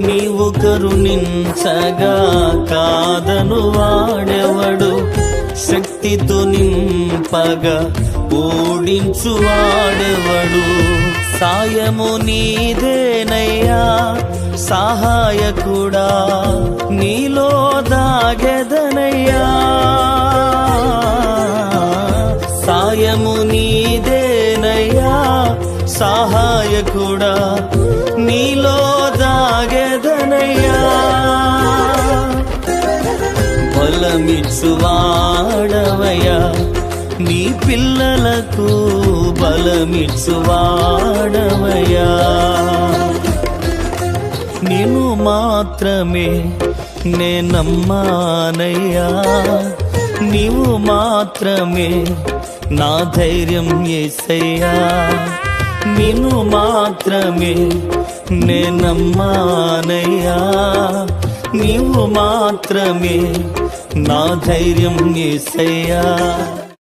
నీవు కరుణించగా కాదను వాడెవడు, శక్తితో నింపగా ఓడించు వాడెవడు. సాయము నీదేనయ్యా సహాయకుడా, నీలో దాగెదనయ్యా. సాయము నీదేనయ్యా సహాయకుడా, నీలో దాగెదనయ్యా. బలమిచ్చువాడవయ్యా నీ పిల్లలకు, బలమిచ్చువాడవయ్యా. నిన్ను మాత్రమే నే నమ్మానయ్యా, నీవు మాత్రమే నా ధైర్యం యేసయ్యా. నిన్ను మాత్రమే నే నమ్మానయ్యా, నీవు మాత్రమే నా ధైర్యం యేసయ్యా.